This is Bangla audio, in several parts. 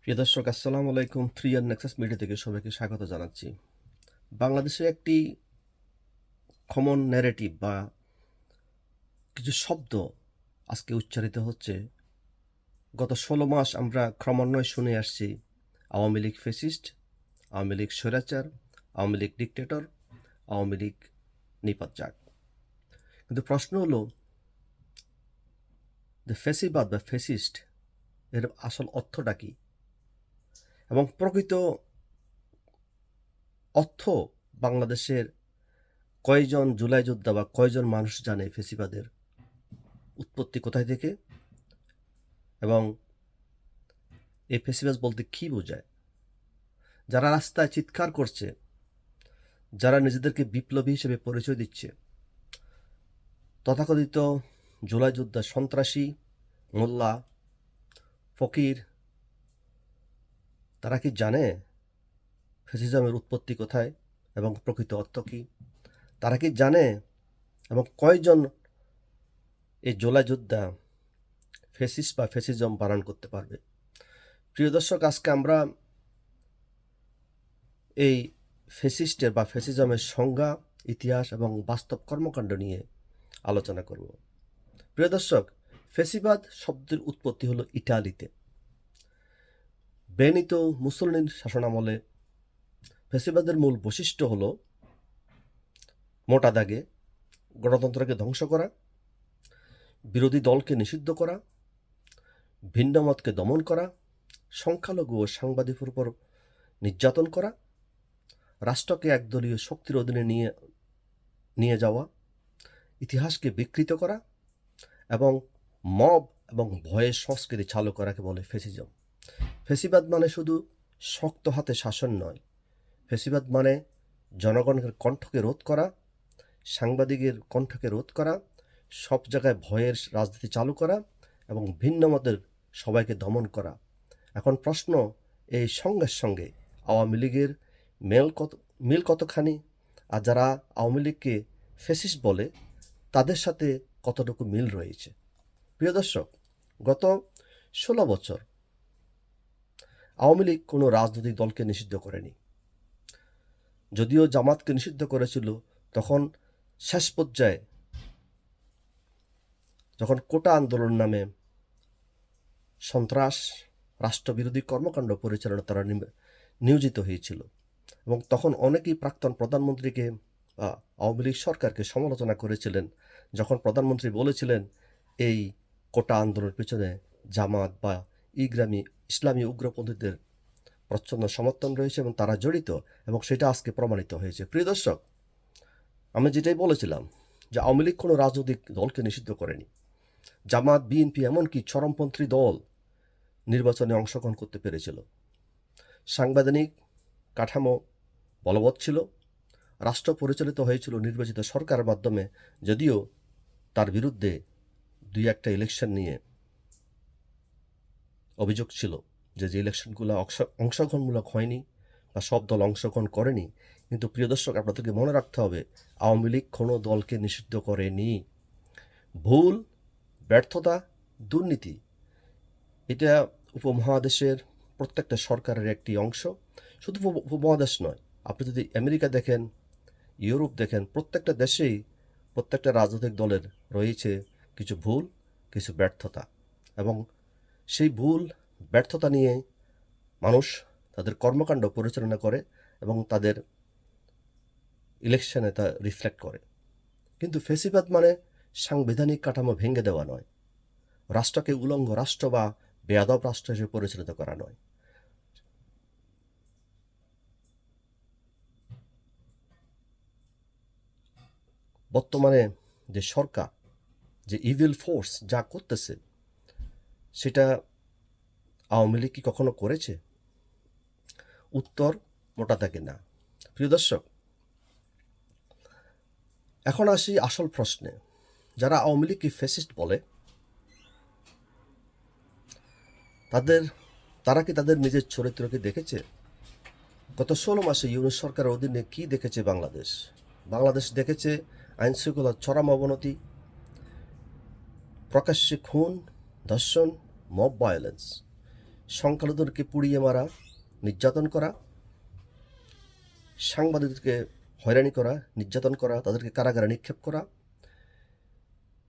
প্রিয় দর্শক, আসসালামু আলাইকুম। থ্রি আর নেক্সাস মিডিয়া থেকে সবাইকে স্বাগত জানাচ্ছি। বাংলাদেশে একটি কমন ন্যারেটিভ বা কিছু শব্দ আজকে উচ্চারিত হচ্ছে। গত ১৬ মাস আমরা ক্রমান্বয়ে শুনে আসছি আওয়ামী লীগ ফ্যাসিস্ট, আওয়ামী লীগ স্বৈরাচার, আওয়ামী লীগ ডিক্টেটর, আওয়ামী লীগ নিপাত। কিন্তু প্রশ্ন হলো, যে ফ্যাসিবাদ বা ফ্যাসিস্ট এর আসল অর্থটা কী এবং প্রকৃত অর্থ বাংলাদেশের কয়জন জুলাই যোদ্ধা বা কয়জন মানুষ জানে ফ্যাসিবাদের উৎপত্তি কোথায় থেকে এবং এই ফ্যাসিবাদ বলতে কী বোঝায়? যারা রাস্তায় চিৎকার করছে, যারা নিজেদেরকে বিপ্লবী হিসেবে পরিচয় দিচ্ছে, তথাকথিত জুলাই যোদ্ধা, সন্ত্রাসী, মোল্লা, ফকির, তারা কি জানে ফ্যাসিজমের উৎপত্তি কোথায় এবং প্রকৃত অর্থ কী? তারা কি জানে এবং কয়জন এই জুলাই যোদ্ধা ফ্যাসিস্ট বা ফ্যাসিজম বানান করতে পারবে? প্রিয় দর্শক, আজকে আমরা এই ফ্যাসিস্টের বা ফ্যাসিজমের সংজ্ঞা, ইতিহাস এবং বাস্তব কর্মকাণ্ড নিয়ে আলোচনা করব। প্রিয় দর্শক, ফ্যাসিবাদ শব্দের উৎপত্তি হলো ইটালিতে। বেনিতো মুসোলিনির শাসনামলে ফ্যাসিবাদের মূল বৈশিষ্ট্য হলো মোটা দাগে গণতন্ত্রকে ধ্বংস করা, বিরোধী দলকে নিষিদ্ধ করা, ভিন্নমতকে দমন করা, সংখ্যালঘু ও সাংবাদিকের উপর নির্যাতন করা, রাষ্ট্রকে একদলীয় শক্তির অধীনে নিয়ে যাওয়া, ইতিহাসকে বিকৃত করা এবং মব এবং ভয়ের সংস্কৃতি চালু করাকে বলে ফ্যাসিজম। ফ্যাসিবাদ মানে শুধু শক্ত হাতে শাসন নয়। ফ্যাসিবাদ মানে জনগণের কণ্ঠকে রোধ করা, সাংবাদিকের কণ্ঠকে রোধ করা, সব জায়গায় ভয়ের রাজনীতি চালু করা এবং ভিন্ন মতের সবাইকে দমন করা। এখন প্রশ্ন, এই সংজ্ঞার সঙ্গে আওয়ামী লীগের মিল কতখানি, আর যারা আওয়ামী লীগকে ফ্যাসিস্ট বলে তাদের সাথে কতটুকু মিল রয়েছে? প্রিয় দর্শক, গত ১৬ বছর আওয়ামী লীগ কোনো রাজনৈতিক দলকে নিষিদ্ধ করেনি। যদিও জামাতকে নিষিদ্ধ করেছিল, তখন শেষ পর্যায়ে যখন কোটা আন্দোলন নামে সন্ত্রাস, রাষ্ট্রবিরোধী কর্মকাণ্ড পরিচালনা তারা নিয়োজিত হয়েছিল এবং তখন অনেকেই প্রাক্তন প্রধানমন্ত্রীকে আওয়ামী লীগ সরকারকে সমালোচনা করেছিলেন, যখন প্রধানমন্ত্রী বলেছিলেন এই কোটা আন্দোলনের পিছনে জামাত বা ইসলামী উগ্রপন্থীদের প্রচ্ছন্ন সমর্থন রয়েছে এবং তারা জড়িত, এবং সেটা আজকে প্রমাণিত হয়েছে। প্রিয় দর্শক, আমি যেটাই বলেছিলাম যে আওয়ামী লীগ কোনো রাজনৈতিক দলকে নিষিদ্ধ করেনি। জামাত, বিএনপি, এমনকি চরমপন্থী দল নির্বাচনে অংশগ্রহণ করতে পেরেছিল। সাংবিধানিক কাঠামো বলবৎ ছিল, রাষ্ট্র পরিচালিত হয়েছিল নির্বাচিত সরকারের মাধ্যমে, যদিও তার বিরুদ্ধে দুই একটা ইলেকশন নিয়ে অভিযোগ ছিল যে ইলেকশনগুলো অংশগ্রহণমূলক হয়নি বা সব দল অংশগ্রহণ করেনি। কিন্তু প্রিয় দর্শক, আপনাদেরকে মনে রাখতে হবে, আওয়ামী লীগ কোনো দলকে নিষিদ্ধ করেনি। ভুল, ব্যর্থতা, দুর্নীতি, এটা উপমহাদেশের প্রত্যেকটা সরকারের একটি অংশ। শুধু উপমহাদেশ নয়, আপনি যদি আমেরিকা দেখেন, ইউরোপ দেখেন, প্রত্যেকটা দেশেই প্রত্যেকটা রাজনৈতিক দলের রয়েছে কিছু ভুল, কিছু ব্যর্থতা, এবং সেই ভুল ব্যর্থতা নিয়ে মানুষ তাদের কর্মকাণ্ড পরিচালনা করে এবং তাদের ইলেকশনে তা রিফ্লেক্ট করে। কিন্তু ফ্যাসিবাদ মানে সাংবিধানিক কাঠামো ভেঙে দেওয়া নয়, রাষ্ট্রকে উলঙ্গ রাষ্ট্র বা বেয়াদব রাষ্ট্র হিসেবে পরিচালিত করা নয়। বর্তমানে যে সরকার, যে ইভিল ফোর্স যা করতেছে, সেটা আওয়ামী লীগ কি কখনো করেছে? উত্তর মোটা দাগে না। প্রিয় দর্শক, এখন আসি আসল প্রশ্নে। যারা আওয়ামী লীগকে ফ্যাসিস্ট বলে, তারা কি তাদের নিজের চরিত্রকে দেখেছে? গত ১৬ মাসে ইউনূস সরকারের অধীনে কি দেখেছে বাংলাদেশ? বাংলাদেশ দেখেছে আইনশৃঙ্খলার চরম অবনতি, প্রকাশ্যে খুন, ধর্ষণ, মব ভায়োলেন্স, সংখ্যালঘুদেরকে পুড়িয়ে মারা, নির্যাতন করা, সাংবাদিকদেরকে হয়রানি করা, নির্যাতন করা, তাদেরকে কারাগারে নিক্ষেপ করা,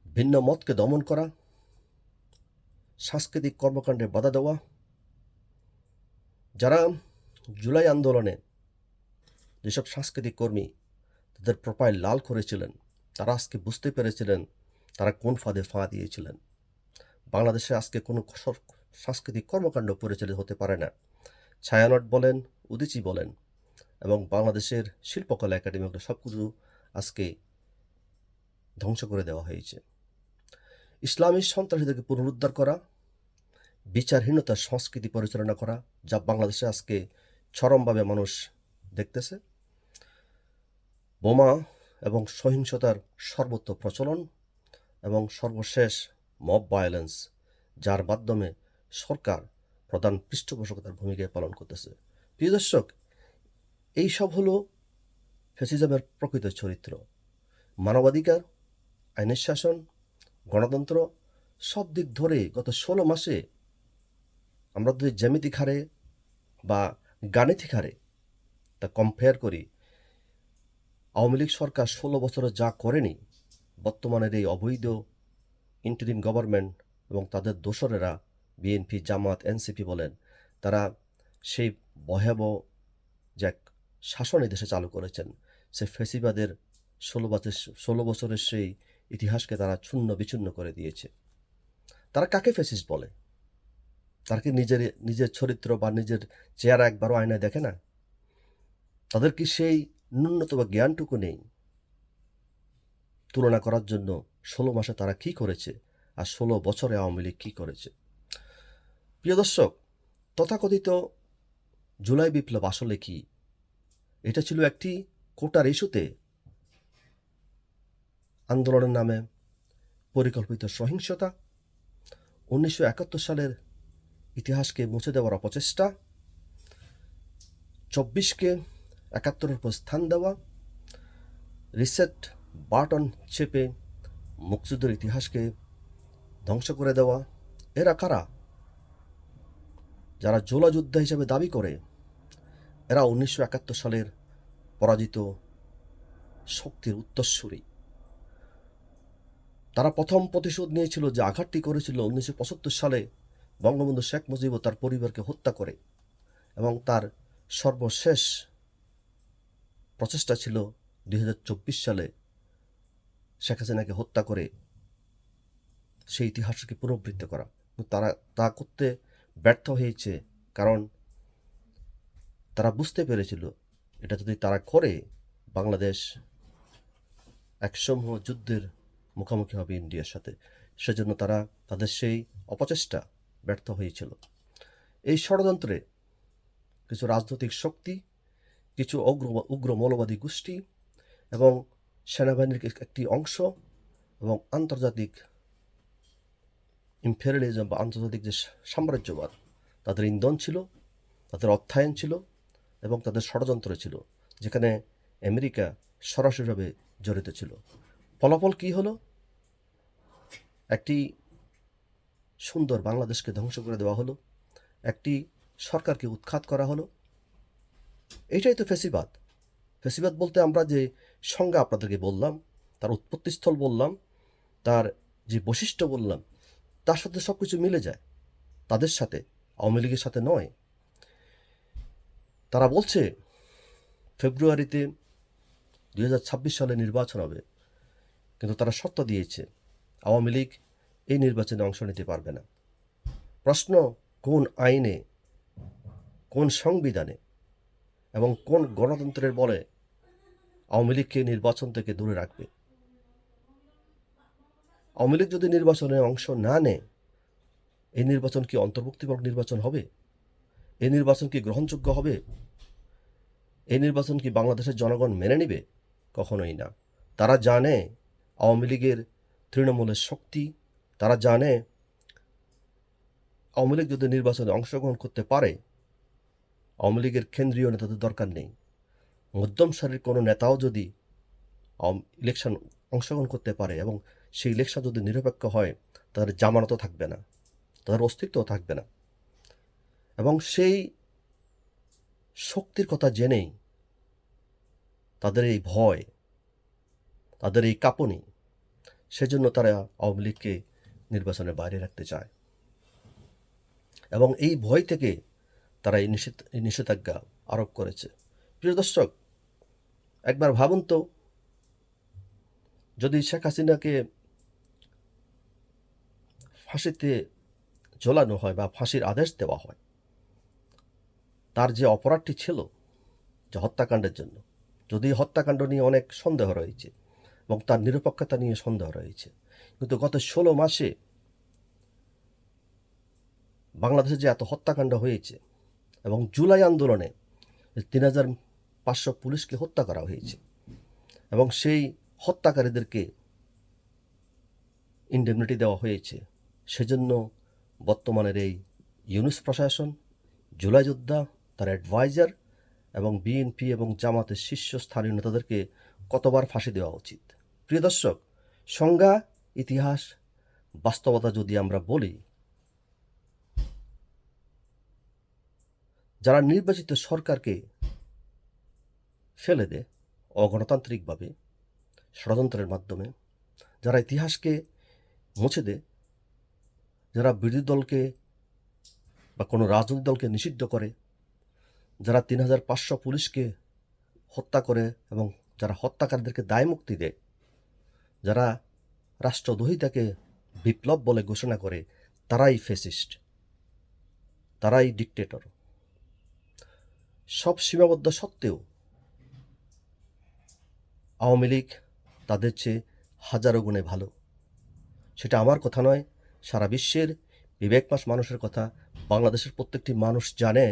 ভিন্ন মতকে দমন করা, সাংস্কৃতিক কর্মকাণ্ডে বাধা দেওয়া। যারা জুলাই আন্দোলনে যেসব সাংস্কৃতিক কর্মী তাদের প্রোফাইল লাল করেছিলেন, তারা আজকে বুঝতে পেরেছিলেন তারা কোন ফাঁদে পা দিয়েছিলেন। বাংলাদেশে আজকে কোনো সাংস্কৃতিক কর্মকাণ্ড পরিচালিত হতে পারে না। ছায়ানট বলেন, উদীচী বলেন, এবং বাংলাদেশের শিল্পকলা একাডেমি সব কিছু আজকে ধ্বংস করে দেওয়া হয়েছে। ইসলামী সন্ত্রাসীদেরকে পুনরুদ্ধার করা, বিচারহীনতার সংস্কৃতি পরিচালনা করা, যা বাংলাদেশে আজকে চরমভাবে মানুষ দেখতেছে। বোমা এবং সহিংসতার সর্বত্র প্রচলন এবং সর্বশেষ মব ভায়োলেন্স, যার মাধ্যমে সরকার প্রধান পৃষ্ঠপোষকতার ভূমিকা পালন করতেছে। প্রিয় দর্শক, এইসব হলো ফ্যাসিজমের প্রকৃত চরিত্র। মানবাধিকার, আইনের শাসন, গণতন্ত্র সব দিক ধরে গত 16 মাসে আমরা যদি জ্যামিতিক হারে বা গাণিতিক হারে তা কম্পেয়ার করি, আওয়ামী লীগ সরকার 16 বছরে যা করেনি, বর্তমানের এই অবৈধ ইন্টারিম গভর্নমেন্ট এবং তাদের দোসরেরা বিএনপি, জামাত, এনসিপি বলেন, তারা সেই ভয়াবহ যে শাসন এই দেশে চালু করেছেন, সে ফেসিবাদের 16 বছরের সেই ইতিহাসকে তারা ছুন্ন বিচ্ছিন্ন করে দিয়েছে। তারা কাকে ফেসিস্ট বলে? তারা কি নিজের চরিত্র বা নিজের চেহারা একবারও আয়নায় দেখে না? তাদের কি সেই ন্যূনতম জ্ঞানটুকু নেই তুলনা করার জন্য 16 মাসে তারা কি করেছে আর 16 বছরে আওয়ামী লীগ কী করেছে? প্রিয় দর্শক, তথাকথিত জুলাই বিপ্লব আসলে কি? এটা ছিল একটি কোটার ইস্যুতে আন্দোলনের নামে পরিকল্পিত সহিংসতা, 1971 সালের ইতিহাসকে মুছে দেওয়ার অপচেষ্টা, 24কে 71-এর উপর স্থান দেওয়া, রিসেট বাটন চেপে মুক্তিযুদ্ধের ইতিহাসকে ধ্বংস করে দেওয়া। এরা কারা? যারা জোলা যোদ্ধা হিসেবে দাবি করে, এরা 1971 সালের পরাজিত শক্তির উত্তরসূরি। তারা প্রথম প্রতিশোধ নিয়েছিল যে আঘাতটি করেছিল 1975 সালে বঙ্গবন্ধু শেখ মুজিব ও তার পরিবারকে হত্যা করে, এবং তার সর্বশেষ প্রচেষ্টা ছিল 2024 সালে শেখ হাসিনাকে হত্যা করে সেই ইতিহাসকে পুনরাবৃত্তি করা। তারা তা করতে ব্যর্থ হয়েছে, কারণ তারা বুঝতে পেরেছিল এটা যদি তারা করে, বাংলাদেশ একসমূহ যুদ্ধের মুখোমুখি হবে ইন্ডিয়ার সাথে। সেজন্য তারা তাদের সেই অপচেষ্টা ব্যর্থ হয়েছিল। এই ষড়যন্ত্রে কিছু রাজনৈতিক শক্তি, কিছু উগ্র মৌলবাদী গোষ্ঠী এবং সেনাবাহিনীর একটি অংশ এবং আন্তর্জাতিক ইম্পেরিয়ালিজম বা আন্তর্জাতিক যে সাম্রাজ্যবাদ, তাদের ইন্ধন ছিল, তাদের অর্থায়ন ছিল এবং তাদের ষড়যন্ত্র ছিল, যেখানে আমেরিকা সরাসরিভাবে জড়িত ছিল। ফলাফল কী হলো? একটি সুন্দর বাংলাদেশকে ধ্বংস করে দেওয়া হলো, একটি সরকারকে উৎখাত করা হলো। এইটাই তো ফ্যাসিবাদ। ফ্যাসিবাদ বলতে আমরা যে সংজ্ঞা আপনাদেরকে বললাম, তার উৎপত্তিস্থল বললাম, তার যে বৈশিষ্ট্য বললাম, তার সাথে সব কিছু মিলে যায়। তাদের সাথে, আওয়ামী লীগের সাথে নয়। তারা বলছে ফেব্রুয়ারিতে 2026 সালে নির্বাচন হবে, কিন্তু তারা শর্ত দিয়েছে আওয়ামী লীগ এই নির্বাচনে অংশ নিতে পারবে না। প্রশ্ন, কোন আইনে, কোন সংবিধানে এবং কোন গণতন্ত্রের বলে আওয়ামী লীগকে নির্বাচন থেকে দূরে রাখবে? আওয়ামী লীগ যদি নির্বাচনে অংশ না নেয়, এই নির্বাচন কি অন্তর্ভুক্তিমূলক নির্বাচন হবে? এই নির্বাচন কি গ্রহণযোগ্য হবে? এই নির্বাচন কি বাংলাদেশের জনগণ মেনে নেবে? কখনোই না। তারা জানে আওয়ামী লীগের তৃণমূলের শক্তি, তারা জানে আওয়ামী লীগ যদি নির্বাচনে অংশগ্রহণ করতে পারে, আওয়ামী লীগের কেন্দ্রীয় নেতাদের দরকার নেই। মধ্যম সারির কোনো নেতাও যদি ইলেকশন অংশগ্রহণ করতে পারে এবং সেই ইলেকশন যদি নিরপেক্ষ হয়, তাদের জামানতও থাকবে না, তাদের অস্তিত্বও থাকবে না। এবং সেই শক্তির কথা জেনেই তাদের এই ভয়, তাদের এই কাঁপুনি, সেজন্য তারা আওয়ামী লীগকে নির্বাচনের বাইরে রাখতে চায় এবং এই ভয় থেকে তারা এই নিষেধাজ্ঞা আরোপ করেছে। প্রিয় দর্শক, একবার ভাবুন তো, যদি শেখ হাসিনাকে ফাঁসিতে ঝোলানো হয় বা ফাঁসির আদেশ দেওয়া হয়, তার যে অপরাধটি ছিল যে হত্যাকাণ্ডের জন্য, যদি হত্যাকাণ্ড নিয়ে অনেক সন্দেহ রয়েছে এবং তার নিরপেক্ষতা নিয়ে সন্দেহ রয়েছে, কিন্তু গত 16 মাসে বাংলাদেশে যে এত হত্যাকাণ্ড হয়েছে এবং জুলাই আন্দোলনে 3500 পুলিশকে হত্যা করা হয়েছে এবং সেই হত্যাকারীদেরকে ইন্ডেমনিটি দেওয়া হয়েছে, সেজন্য বর্তমানের এই ইউনূস প্রশাসন, জুলাই যোদ্ধা, তার অ্যাডভাইজার এবং বিএনপি এবং জামাতের শীর্ষস্থানীয় নেতাদেরকে কতবার ফাঁসি দেওয়া উচিত। প্রিয় দর্শক, সংজ্ঞা, ইতিহাস, বাস্তবতা যদি আমরা বলি, যারা নির্বাচিত সরকারকে ফেলে দেয় অগণতান্ত্রিকভাবে ষড়যন্ত্রের মাধ্যমে, যারা ইতিহাসকে মুছে দেয়, যারা বিরোধী দলকে বা কোনো রাজনৈতিক দলকে নিষিদ্ধ করে, যারা 3500 পুলিশকে হত্যা করে এবং যারা হত্যাকারীদেরকে দায়মুক্তি দেয়, যারা রাষ্ট্রদ্রোহিতাকে বিপ্লব বলে ঘোষণা করে, তারাই ফ্যাসিস্ট, তারাই ডিক্টেটর। সব সীমাবদ্ধ সত্ত্বেও আওয়ামী লীগ তাদের চেয়ে হাজারো গুণে ভালো। সেটা আমার কথা নয়, সারা বিশ্বের বিবেকপাশ মানুষের কথা। বাংলাদেশের প্রত্যেকটি মানুষ জানে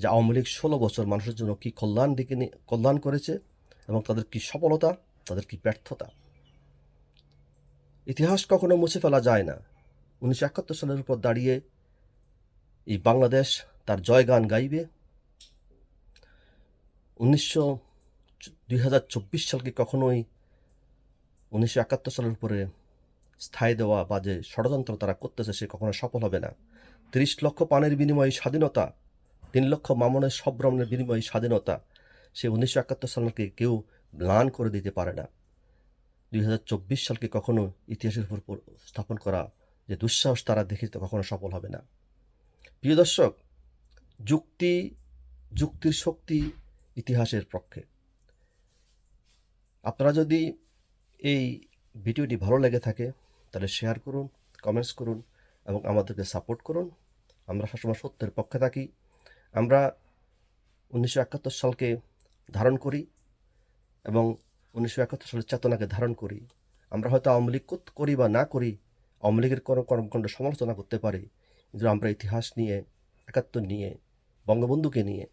যে আওয়ামী লীগ 16 বছর মানুষের জন্য কী কল্যাণ করেছে এবং তাদের কী সফলতা, তাদের কী ব্যর্থতা। ইতিহাস কখনো মুছে ফেলা যায় না। 1971 সালের উপর দাঁড়িয়ে এই বাংলাদেশ তার জয়গান গাইবে। 2024 সালকে কখনোই 1971 সালের উপরে স্থায়ী দেওয়া বা যে ষড়যন্ত্র তারা করতেছে সে কখনো সফল হবে না। 30 লক্ষ পানের বিনিময়ে স্বাধীনতা, 3 লক্ষ মামনের সভ্রমের বিনিময়ে স্বাধীনতা, সে 1971 সালকে কেউ ম্লান করে দিতে পারে না। 2024 সালকে কখনো ইতিহাসের উপর স্থাপন করা যে দুঃসাহস তারা দেখে কখনো সফল হবে না। প্রিয় দর্শক, যুক্তির শক্তি ইতিহাসের পক্ষে। আপনারা যদি এই ভিডিওটি ভালো লেগে থাকে তাহলে শেয়ার করুন, কমেন্টস করুন এবং আমাদেরকে সাপোর্ট করুন। আমরা সবসময় সত্যের পক্ষে থাকি। আমরা 1971 সালকে ধারণ করি এবং 1971 সালের চেতনাকে ধারণ করি। আমরা হয়তো আওয়ামী লীগ করি বা না করি, আওয়ামী লীগের কোনো কর্মকাণ্ড সমালোচনা করতে পারি, কিন্তু আমরা ইতিহাস নিয়ে, 71 নিয়ে, বঙ্গবন্ধুকে নিয়ে,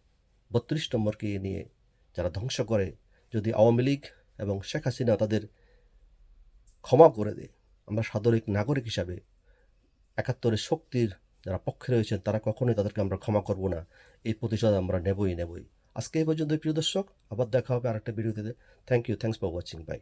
32 নম্বরকে নিয়ে যারা ধ্বংস করে, যদি আওয়ামী লীগ এবং শেখ হাসিনা তাদের ক্ষমা করে দেয়, আমরা সাধারণ নাগরিক হিসাবে 71-এর শক্তির যারা পক্ষে রয়েছেন তারা কখনোই তাদেরকে আমরা ক্ষমা করব না। এই প্রতিশোধ আমরা নেবই। আজকে এই পর্যন্ত প্রিয় দর্শক, আবার দেখা হবে আরেকটা ভিডিওতে। Thanks for watching, by.